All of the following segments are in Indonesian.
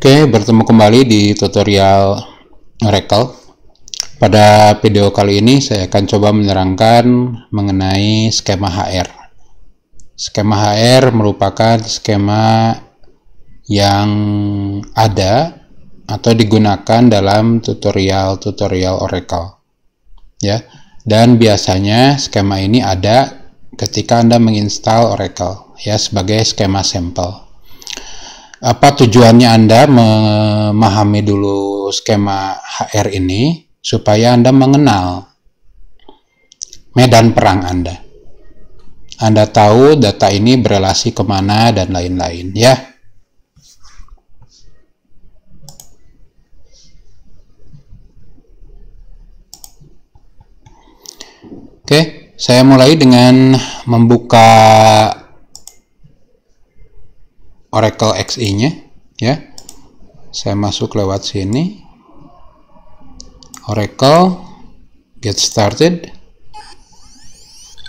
Oke, bertemu kembali di tutorial Oracle. Pada video kali ini saya akan coba menerangkan mengenai skema HR. Skema HR merupakan skema yang ada atau digunakan dalam tutorial Oracle. Ya, dan biasanya skema ini ada ketika Anda menginstal Oracle, ya, sebagai skema sampel. Apa tujuannya Anda memahami dulu skema HR ini supaya Anda mengenal medan perang Anda. Anda tahu data ini berelasi kemana dan lain-lain, ya. Oke, saya mulai dengan membuka Oracle XE-nya, ya. Saya masuk lewat sini. Oracle, get started.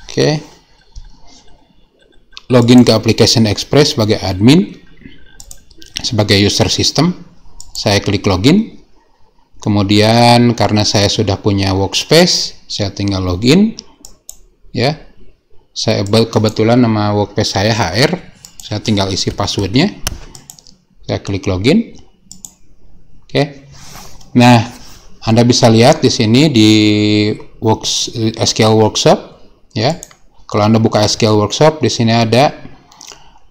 Oke. Login ke Application Express sebagai admin, sebagai user system. Saya klik login. Kemudian karena saya sudah punya workspace, saya tinggal login, ya. Saya kebetulan nama workspace saya HR. Saya tinggal isi passwordnya. Saya klik login. Oke. Nah, Anda bisa lihat di sini di SQL Workshop, ya. Kalau Anda buka SQL Workshop, di sini ada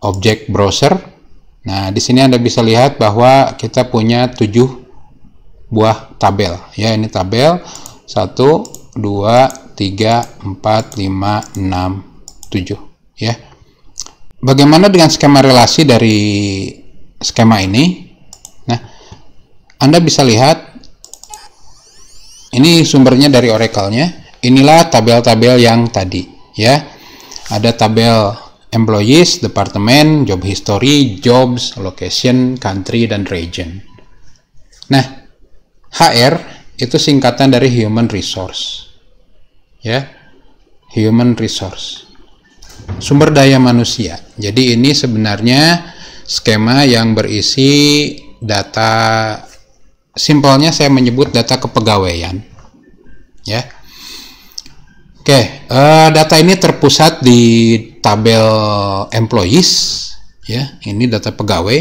object browser. Nah, di sini Anda bisa lihat bahwa kita punya 7 buah tabel, ya. Ini tabel 1, 2, 3, 4, 5, 6, 7, ya. Bagaimana dengan skema relasi dari skema ini? Nah, Anda bisa lihat ini sumbernya dari Oracle-nya. Inilah tabel-tabel yang tadi, ya. Ada tabel employees, departemen, job history, jobs, location, country, dan region. Nah, HR itu singkatan dari human resource, ya. Human resource, sumber daya manusia. Jadi ini sebenarnya skema yang berisi data, simpelnya saya menyebut data kepegawaian, ya. Oke, data ini terpusat di tabel employees, ya. Ini data pegawai,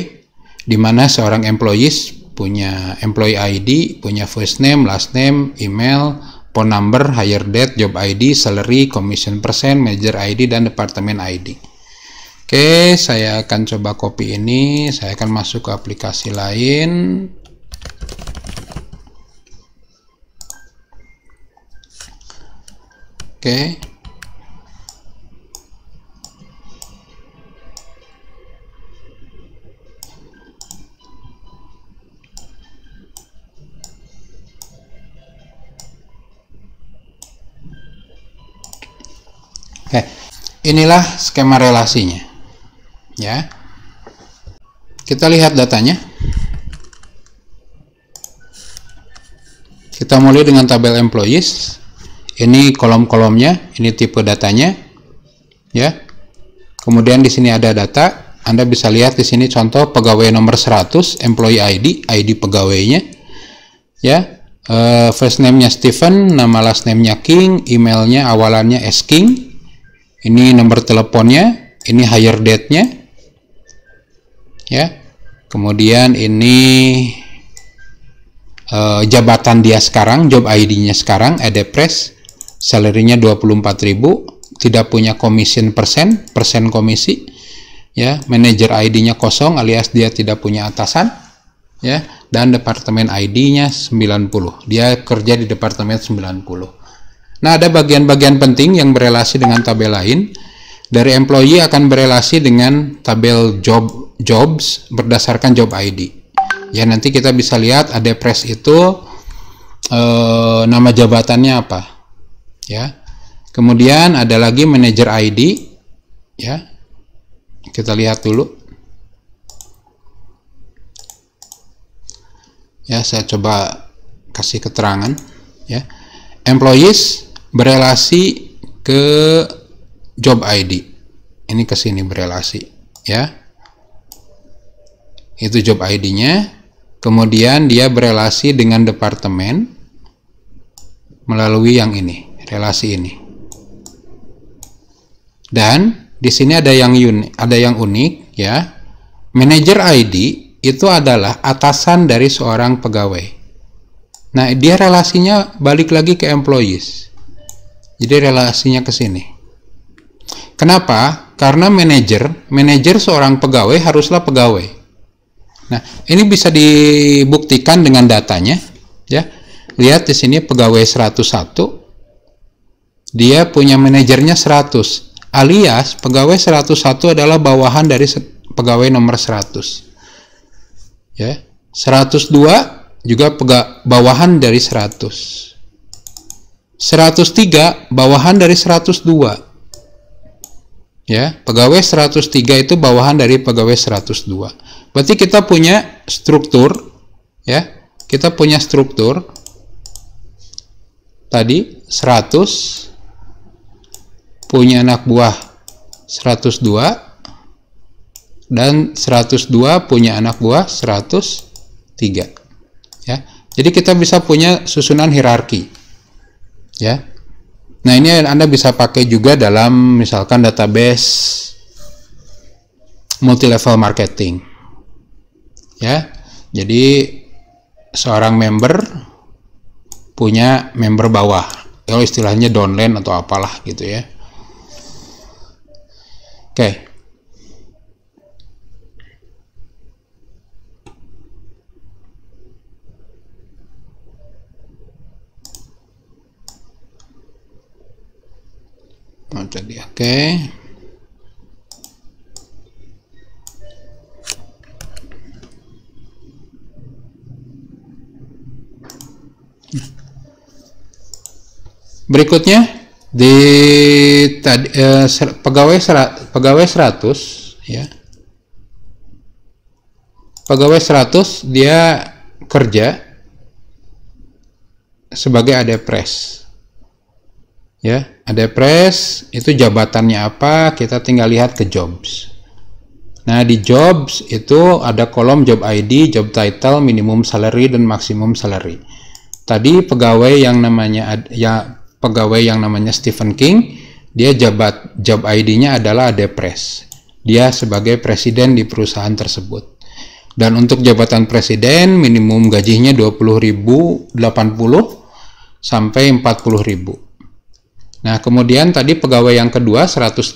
di mana seorang employees punya employee ID, punya first name, last name, email, phone number, hire date, job ID, salary, commission percent, manager ID, dan departemen ID. Oke, saya akan coba copy ini. Saya akan masuk ke aplikasi lain. Oke. Inilah skema relasinya, ya. Kita lihat datanya. Kita mulai dengan tabel employees. Ini kolom-kolomnya, ini tipe datanya, ya. Kemudian di sini ada data. Anda bisa lihat di sini contoh pegawai nomor 100, employee ID pegawainya, ya. First name-nya Stephen, nama last name-nya King, emailnya awalannya S King. Ini nomor teleponnya, ini hire date-nya, ya. Kemudian ini jabatan dia sekarang, job ID-nya sekarang, adepres, salary-nya 24.000, tidak punya commission persen komisi, ya. Manager ID-nya kosong alias dia tidak punya atasan, ya. Dan departemen ID-nya 90. Dia kerja di departemen 90. Nah, ada bagian-bagian penting yang berelasi dengan tabel lain. Dari employee akan berelasi dengan tabel jobs berdasarkan job ID. Ya, nanti kita bisa lihat adepres itu nama jabatannya apa, ya. Kemudian ada lagi manager ID, ya. Kita lihat dulu. Ya, saya coba kasih keterangan, ya. Employees berelasi ke job ID. Ini ke sini berelasi, ya. Itu job ID-nya. kemudian dia berelasi dengan departemen melalui yang ini, relasi ini. Dan di sini ada yang unik ya. Manager ID itu adalah atasan dari seorang pegawai. Nah, dia relasinya balik lagi ke employees. Jadi relasinya ke sini. Kenapa? Karena manajer seorang pegawai haruslah pegawai. Nah, ini bisa dibuktikan dengan datanya ya. Lihat di sini pegawai 101, dia punya manajernya 100, alias pegawai 101 adalah bawahan dari pegawai nomor 100. Ya, 102 juga bawahan dari 100. 103 bawahan dari 102. Ya, pegawai 103 itu bawahan dari pegawai 102. Berarti kita punya struktur ya. Kita punya struktur tadi 100 punya anak buah 102 dan 102 punya anak buah 103 ya. Jadi kita bisa punya susunan hierarki ya. Nah, ini Anda bisa pakai juga dalam misalkan database multi level marketing ya. Jadi seorang member punya member bawah, kalau istilahnya downline atau apalah gitu ya. Oke. Oh, tadi oke. Berikutnya di pegawai 100 ya. Pegawai 100 dia kerja sebagai adepres. Ya, adepres itu jabatannya apa? Kita tinggal lihat ke jobs. Nah, di jobs itu ada kolom job ID, job title, minimum salary dan maximum salary. Tadi pegawai yang namanya Stephen King, dia job ID-nya adalah adepres. Dia sebagai presiden di perusahaan tersebut. Dan untuk jabatan presiden minimum gajinya 20.080 sampai 40.000. Nah, kemudian tadi pegawai yang kedua 101,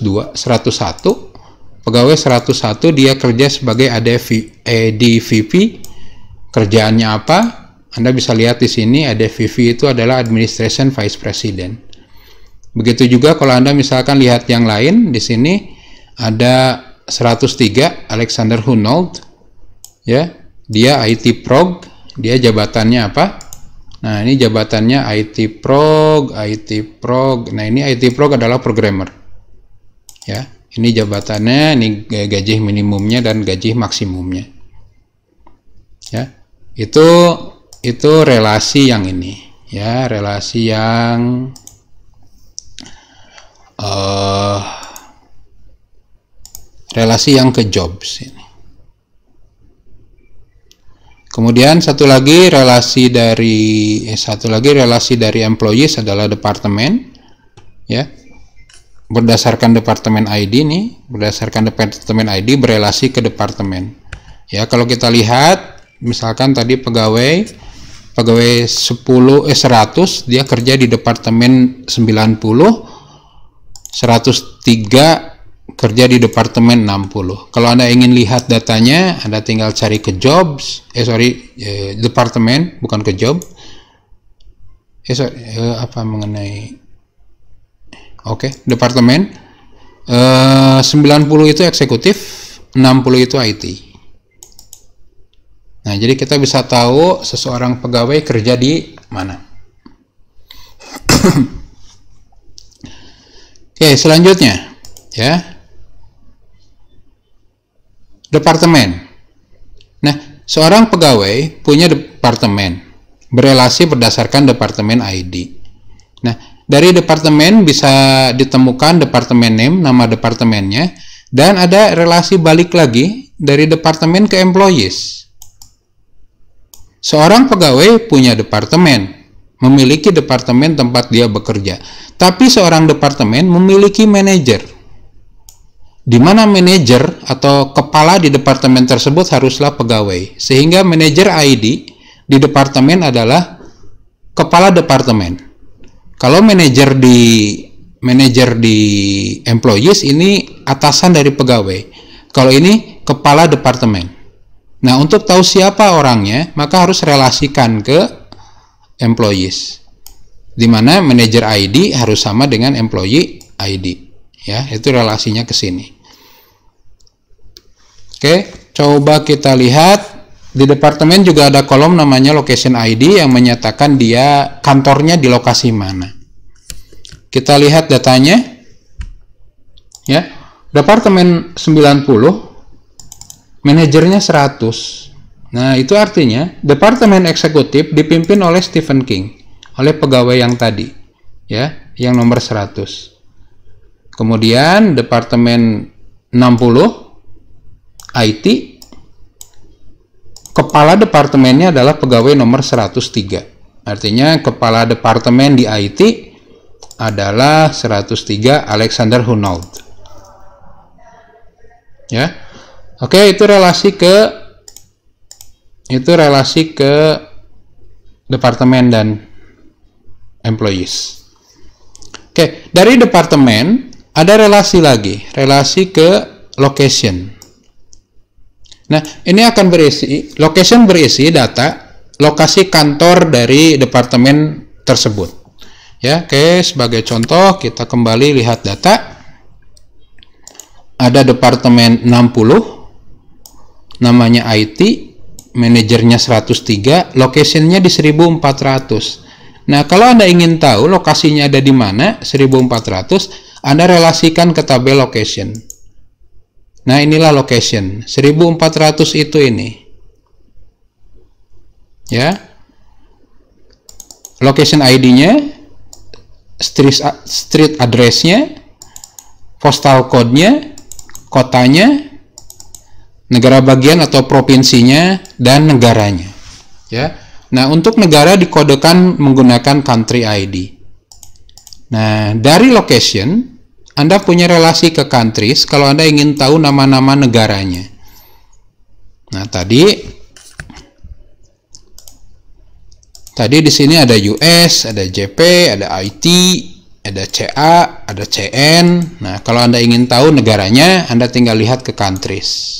pegawai 101 dia kerja sebagai ADVP. Kerjaannya apa? Anda bisa lihat di sini ADVP itu adalah Administration Vice President. Begitu juga kalau Anda misalkan lihat yang lain di sini ada 103 Alexander Hunold ya, dia IT Prog, dia jabatannya apa? Nah, ini jabatannya IT Prog. Nah, ini IT Prog adalah programmer. Ya, ini jabatannya, ini gaji minimumnya dan gaji maksimumnya. Ya, itu relasi yang ini, ya, relasi yang ke jobs ini. Kemudian satu lagi relasi dari employees adalah departemen, ya. Berdasarkan departemen ID nih, berdasarkan departemen ID berelasi ke departemen. Ya, kalau kita lihat misalkan tadi pegawai 100 dia kerja di departemen 90, 103 kerja di departemen 60. Kalau Anda ingin lihat datanya, Anda tinggal cari ke jobs, departemen, bukan ke job. Departemen. 90 itu eksekutif, 60 itu IT. Nah, jadi kita bisa tahu seseorang pegawai kerja di mana. Oke, selanjutnya, ya. Departemen. Nah, seorang pegawai punya departemen, berelasi berdasarkan departemen ID. Nah, dari departemen bisa ditemukan departemen name, nama departemennya, dan ada relasi balik lagi dari departemen ke employees. Seorang pegawai punya departemen, memiliki departemen tempat dia bekerja. Tapi seorang departemen memiliki manajer, di mana manajer atau kepala di departemen tersebut haruslah pegawai. Sehingga manajer ID di departemen adalah kepala departemen. Kalau manajer di employees ini atasan dari pegawai. Kalau ini kepala departemen. Nah, untuk tahu siapa orangnya, maka harus relasikan ke employees. Di mana manager ID harus sama dengan employee ID. Ya, itu relasinya ke sini. Oke, coba kita lihat. Di departemen juga ada kolom namanya location ID yang menyatakan dia kantornya di lokasi mana. Kita lihat datanya. Ya, departemen 90, manajernya 100. Nah, itu artinya departemen eksekutif dipimpin oleh Stephen King, oleh pegawai yang tadi, ya, yang nomor 100. Kemudian departemen 60 IT, kepala departemennya adalah pegawai nomor 103. Artinya kepala departemen di IT adalah 103 Alexander Hunold. Ya. Oke, itu relasi ke departemen dan employees. Oke, dari departemen ada relasi lagi, relasi ke location. Nah, ini akan berisi, location berisi data lokasi kantor dari departemen tersebut. Ya, oke, sebagai contoh kita kembali lihat data. Ada departemen 60, namanya IT, manajernya 103, location-nya di 1400. Nah, kalau Anda ingin tahu lokasinya ada di mana, 1400, Anda relasikan ke tabel location. Nah, inilah location. 1400 itu ini. Ya. Location ID-nya, street address-nya, postal code-nya, kotanya, negara bagian atau provinsinya, dan negaranya. Ya. Nah, untuk negara dikodekan menggunakan country ID. Nah, dari location, Anda punya relasi ke countries kalau Anda ingin tahu nama-nama negaranya. Nah, tadi di sini ada US, ada JP, ada IT, ada CA, ada CN. Nah, kalau Anda ingin tahu negaranya, Anda tinggal lihat ke countries.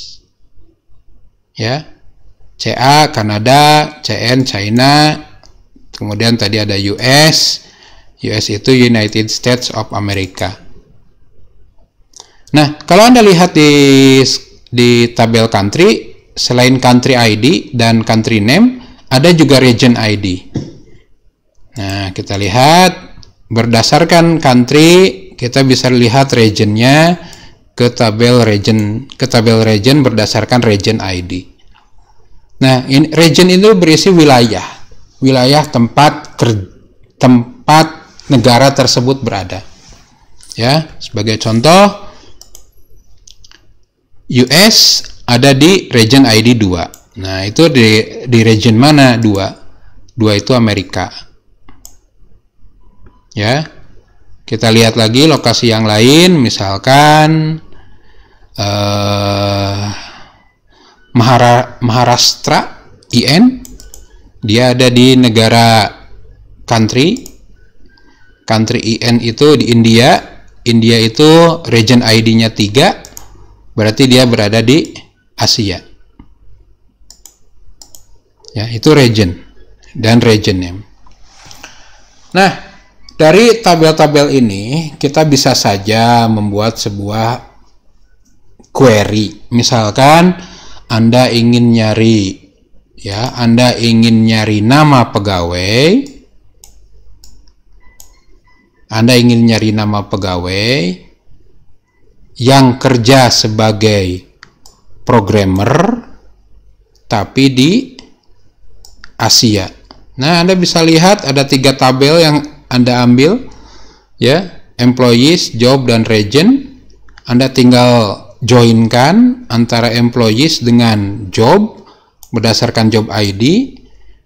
Ya, CA Kanada, CN China, kemudian tadi ada US itu United States of America. Nah, kalau Anda lihat di tabel country, selain country ID dan country name, ada juga region ID. Nah, kita lihat berdasarkan country, kita bisa lihat regionnya ke tabel region berdasarkan region ID. Nah, region itu berisi wilayah tempat negara tersebut berada. Ya, sebagai contoh, US ada di region ID 2. Nah, itu di region mana 2? 2 itu Amerika. Ya. Kita lihat lagi lokasi yang lain, misalkan Maharashtra IN, dia ada di negara country IN itu di India itu region ID-nya 3, berarti dia berada di Asia. Ya, itu region dan region name. Nah, dari tabel-tabel ini kita bisa saja membuat sebuah query. Misalkan Anda ingin nyari nama pegawai. Anda ingin nyari nama pegawai yang kerja sebagai programmer tapi di Asia. Nah, Anda bisa lihat ada 3 tabel yang Anda ambil, ya, employees, job, dan region. Anda tinggal joinkan antara employees dengan job berdasarkan job ID.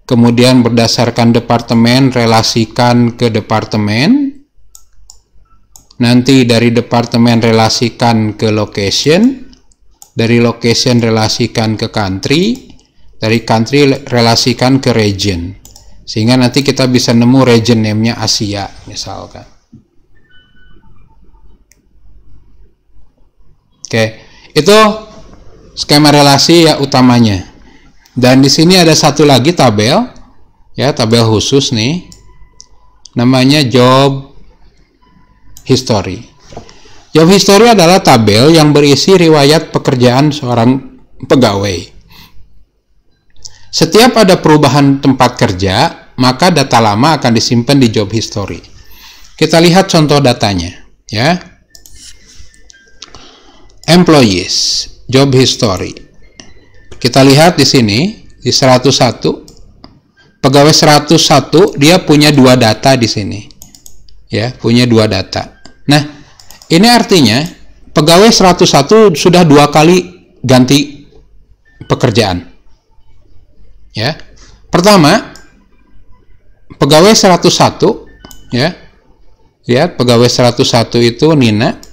kemudian berdasarkan departemen relasikan ke departemen, nanti dari departemen relasikan ke location, dari location relasikan ke country, dari country relasikan ke region, sehingga nanti kita bisa nemu region name-nya Asia misalkan. Oke, itu skema relasi ya utamanya. Dan di sini ada satu lagi tabel, ya tabel khusus nih, namanya job history. Job history adalah tabel yang berisi riwayat pekerjaan seorang pegawai. Setiap ada perubahan tempat kerja, maka data lama akan disimpan di job history. Kita lihat contoh datanya, ya. Employees, job history. Kita lihat di sini, di 101. Pegawai 101, dia punya 2 data di sini. Ya, punya 2 data. Nah, ini artinya pegawai 101 sudah 2 kali ganti pekerjaan. Ya. Pertama, pegawai 101, ya. Lihat, pegawai 101 itu Nina.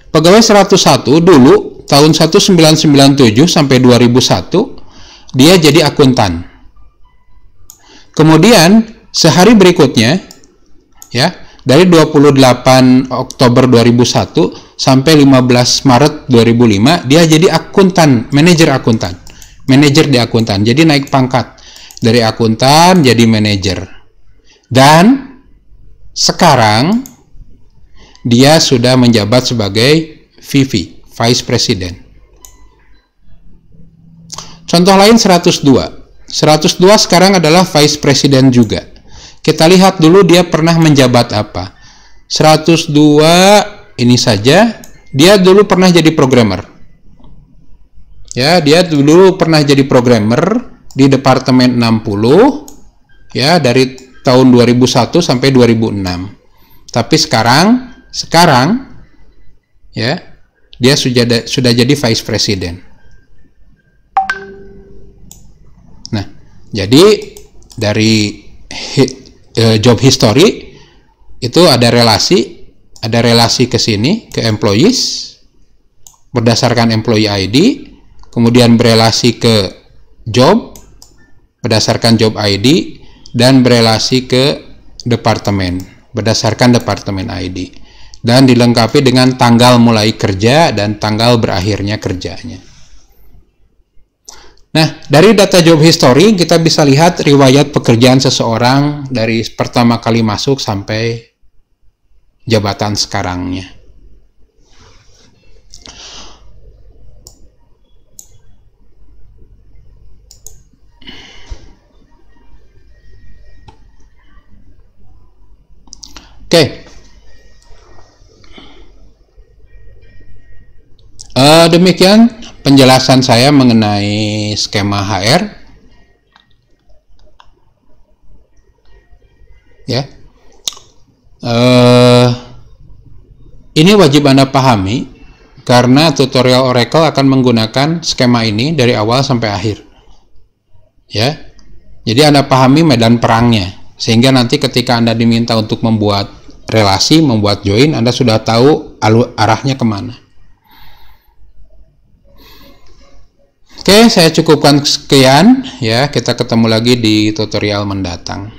Pegawai 101 dulu tahun 1997 sampai 2001 dia jadi akuntan. Kemudian sehari berikutnya, ya, dari 28 Oktober 2001 sampai 15 Maret 2005 dia jadi akuntan, manajer di akuntan. Jadi naik pangkat dari akuntan jadi manajer. Dan sekarang dia sudah menjabat sebagai VP, Vice President. Contoh lain 102. 102 sekarang adalah Vice President juga. Kita lihat dulu dia pernah menjabat apa. 102 ini saja, dia dulu pernah jadi programmer. Ya, dia dulu pernah jadi programmer di Departemen 60, ya, dari tahun 2001 sampai 2006. Tapi sekarang ya dia sudah jadi Vice President. Nah, jadi dari job history itu ada relasi ke sini, ke employees berdasarkan employee ID, kemudian berelasi ke job berdasarkan job ID, dan berelasi ke departemen berdasarkan departemen ID. Dan dilengkapi dengan tanggal mulai kerja dan tanggal berakhirnya kerjanya. Nah, dari data job history kita bisa lihat riwayat pekerjaan seseorang dari pertama kali masuk sampai jabatan sekarangnya. Oke. Demikian penjelasan saya mengenai skema HR. Ya. Ini wajib Anda pahami karena tutorial Oracle akan menggunakan skema ini dari awal sampai akhir. Ya. Jadi Anda pahami medan perangnya sehingga nanti ketika Anda diminta untuk membuat relasi, membuat join, Anda sudah tahu arahnya kemana. Oke, saya cukupkan sekian ya. Kita ketemu lagi di tutorial mendatang.